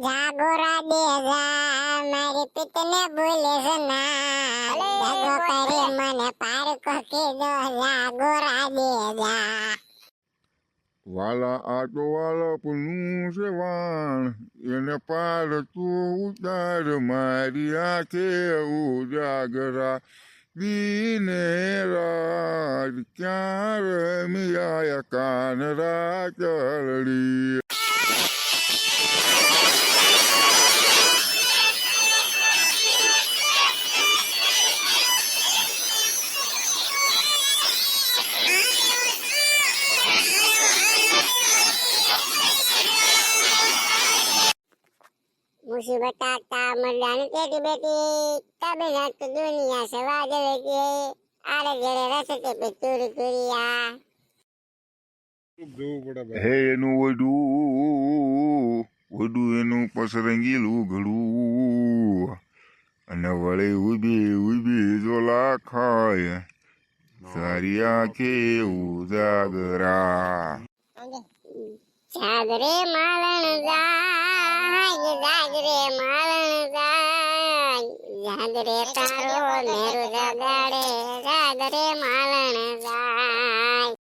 જાગોરા દે જા મારી પિતને ભૂલે સના જાગો કરે મને પારકો કીધો જાગોરા દે જા વાલા આ તો વાલપનું છે વાણ એને પાર તું ઉતાર મારી આંખે ઉજાગરા દીને રાત ક્યાં રમ્યા કાન રાચરડી मुसीबत आता मर्दान तेरी बेटी तब न तो दुनिया से वादल के आरे गड़े रस्ते पे तुरी तुरिया હે એનું વડું એનું પસરંગીલું ઘડું અને વળી ઉભી જોલા ખાય સારી આંખે ઉજાગરા જાગરે માલણ જાગરે માલણ જાગરે તારો મેરુ જગાડે જાગરે માલણ જાય